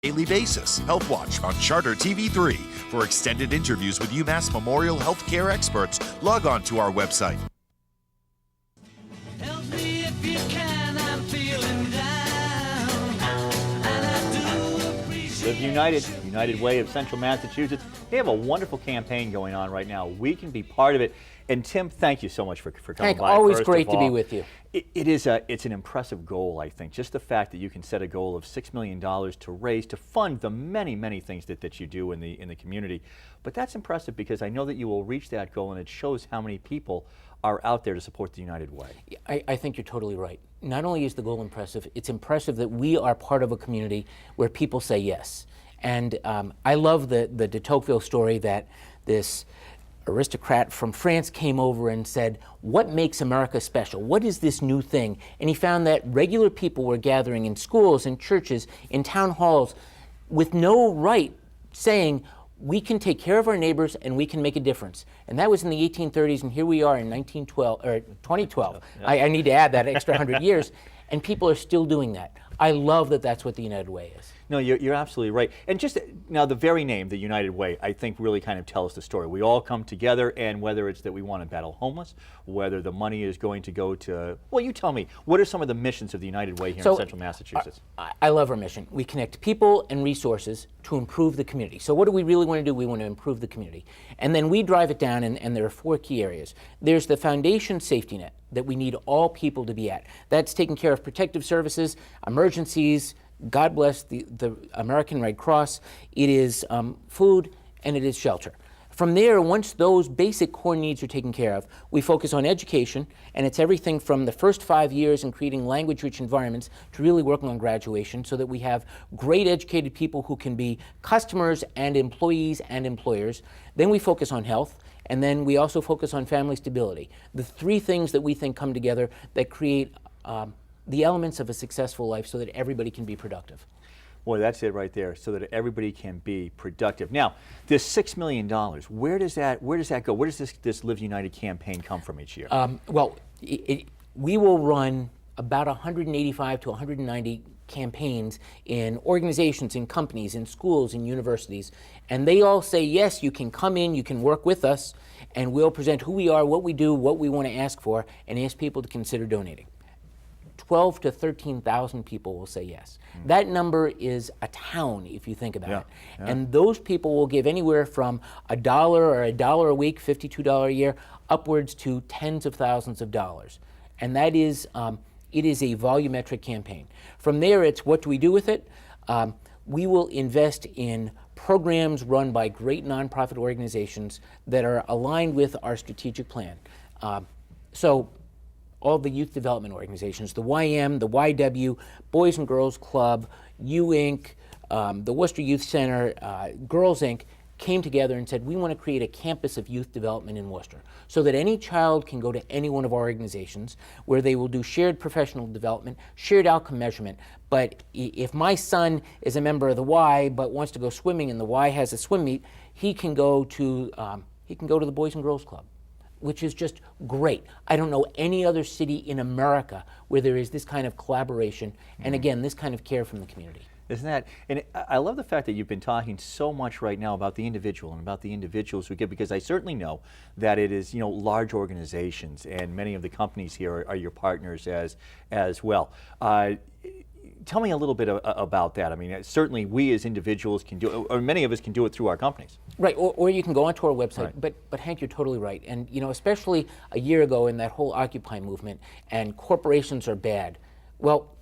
daily basis. Health Watch on Charter TV3. For extended interviews with UMass Memorial Healthcare experts, log on to our website. Help me if you can, I'm feeling down, and I do appreciate Live United Way of Central Massachusetts. They have a wonderful campaign going on right now. We can be part of it. And Tim, thank you so much for coming by. Always first great of to be all. with you. It's an impressive goal, I think. Just the fact that you can set a goal of $6 million to raise to fund the many things that you do in the community. But that's impressive because I know that you will reach that goal, and it shows how many people are out there to support the United Way. I think you're totally right. Not only is the goal impressive, it's impressive that we are part of a community where people say yes. And I love the de Tocqueville story that this aristocrat from France came over and said, what makes America special? What is this new thing? And he found that regular people were gathering in schools, in churches, in town halls, with no right, saying, we can take care of our neighbors and we can make a difference. And that was in the 1830s, and here we are in 2012. Yeah. I need to add that extra 100 years, and people are still doing that. I love that that's what the United Way is. No, you're absolutely right. And just now, the very name, the United Way, I think really kind of tells the story. We all come together, and whether it's that we want to battle homeless, whether the money is going to go to, well, you tell me, what are some of the missions of the United Way here in Central Massachusetts? I love our mission. We connect people and resources to improve the community. So what do we really want to do? We want to improve the community. And then we drive it down, and there are 4 key areas. There's the foundation safety net that we need all people to be at. That's taking care of protective services, emergencies. God bless the American Red Cross. It is food, and it is shelter. From there, once those basic core needs are taken care of, we focus on education, and it's everything from the first 5 years in creating language-rich environments to really working on graduation so that we have great educated people who can be customers and employees and employers. Then we focus on health, and then we also focus on family stability. The 3 things that we think come together that create the elements of a successful life so that everybody can be productive. Boy, that's it right there, so that everybody can be productive. Now, this $6 million, where does that go? Where does this Live United campaign come from each year? Well, we will run about 185 to 190 campaigns in organizations, in companies, in schools, in universities, and they all say, yes, you can come in, you can work with us, and we'll present who we are, what we do, what we want to ask for, and ask people to consider donating. 12 to 13,000 people will say yes. That number is a town, if you think about it. Yeah. And those people will give anywhere from $1 or $1 a week, $52 a year, upwards to tens of thousands of dollars. And that is, it is a volumetric campaign. From there, it's what do we do with it? We will invest in programs run by great nonprofit organizations that are aligned with our strategic plan. So all the youth development organizations, the YM, the YW, Boys and Girls Club, U Inc., the Worcester Youth Center, Girls Inc., came together and said, we want to create a campus of youth development in Worcester so that any child can go to any one of our organizations where they will do shared professional development, shared outcome measurement. But if my son is a member of the Y but wants to go swimming and the Y has a swim meet, he can go to the Boys and Girls Club, which is just great. I don't know any other city in America where there is this kind of collaboration and, again, this kind of care from the community. Isn't that, and I love the fact that you've been talking so much right now about the individual and about the individuals who give, because I certainly know that it is, large organizations, and many of the companies here are your partners as well. Tell me a little bit about that. I mean, certainly we as individuals can do it, or many of us can do it through our companies. Right, or you can go onto our website, right. But Hank, you're totally right. And especially a year ago in that whole Occupy movement, and corporations are bad. Well,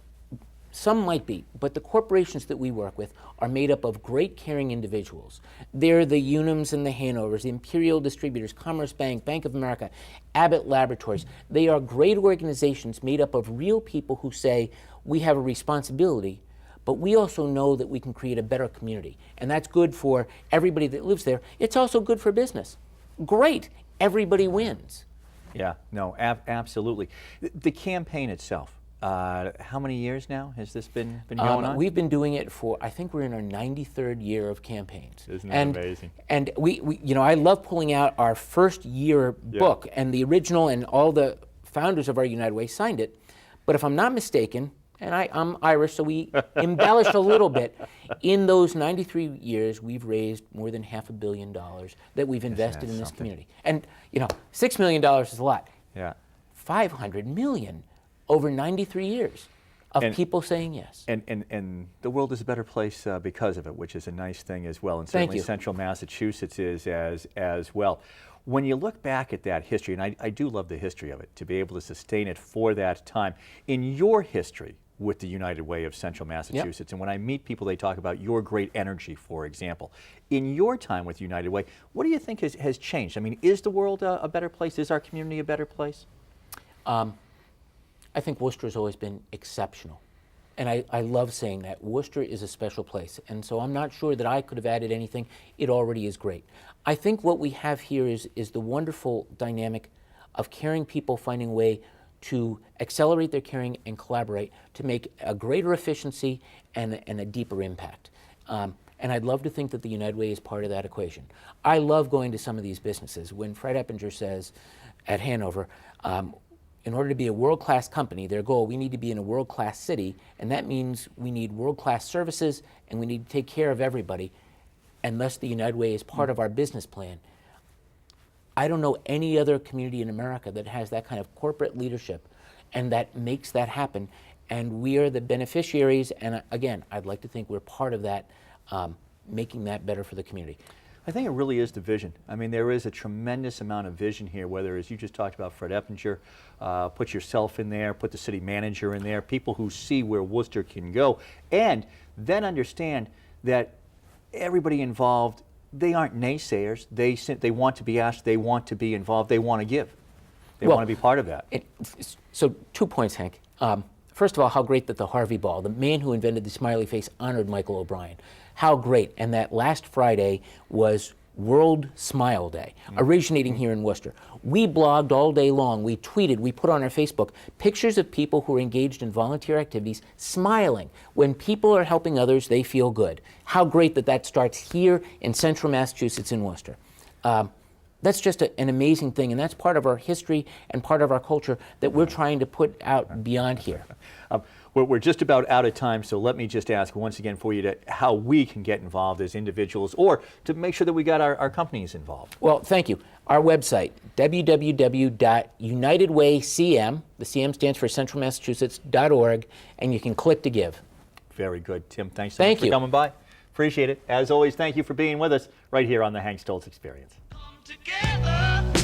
some might be, but the corporations that we work with are made up of great caring individuals. They're the Unums and the Hanovers, the Imperial Distributors, Commerce Bank, Bank of America, Abbott Laboratories. They are great organizations made up of real people who say, we have a responsibility, but we also know that we can create a better community. And that's good for everybody that lives there. It's also good for business. Great, everybody wins. Yeah, no, absolutely. The campaign itself, how many years now has this been going on? We've been doing it for, I think we're in our 93rd year of campaigns. Isn't that amazing? And we I love pulling out our first year book, and the original and all the founders of our United Way signed it. But if I'm not mistaken, and I'm Irish, so we embellished a little bit. In those 93 years, we've raised more than $500 million that we've invested in this community. And, you know, $6 million is a lot. Yeah. 500 million over 93 years of people saying yes. And the world is a better place because of it, which is a nice thing as well. And Thank certainly you. Central Massachusetts is as well. When you look back at that history, and I do love the history of it, to be able to sustain it for that time, in your history with the United Way of Central Massachusetts, and when I meet people, they talk about your great energy, for example. In your time with United Way, what do you think has changed? I mean, is the world a better place? Is our community a better place? I think Worcester has always been exceptional. And I love saying that. Worcester is a special place. And so I'm not sure that I could have added anything. It already is great. I think what we have here is the wonderful dynamic of caring people finding a way to accelerate their caring and collaborate to make a greater efficiency and a deeper impact. And I'd love to think that the United Way is part of that equation. I love going to some of these businesses. When Fred Eppinger says at Hanover, in order to be a world-class company, their goal, we need to be in a world-class city, and that means we need world-class services and we need to take care of everybody, and thus the United Way is part of our business plan. I don't know any other community in America that has that kind of corporate leadership and that makes that happen, and we are the beneficiaries, and again, I'd like to think we're part of that, making that better for the community. I think it really is the vision. I mean, there is a tremendous amount of vision here, whether, as you just talked about, Fred Eppinger, put yourself in there, put the city manager in there, people who see where Worcester can go, and then understand that everybody involved, they aren't naysayers. They want to be asked, they want to be involved, they want to give. They want to be part of that. So 2 points, Hank. First of all, how great that the Harvey Ball, the man who invented the smiley face, honored Michael O'Brien. How great. And that last Friday was World Smile Day, originating here in Worcester. We blogged all day long, we tweeted, we put on our Facebook pictures of people who are engaged in volunteer activities smiling. When people are helping others, they feel good. How great that that starts here in Central Massachusetts in Worcester. That's just an amazing thing, and that's part of our history and part of our culture that we're trying to put out beyond here. We're just about out of time, so let me just ask once again for you to how we can get involved as individuals or to make sure that we got our companies involved. Well, thank you. Our website, www.unitedwaycm, the CM stands for Central Massachusetts.org, and you can click to give. Very good. Tim, thanks so much for coming by. Appreciate it. As always, thank you for being with us right here on the Hank Stolz Experience. Together.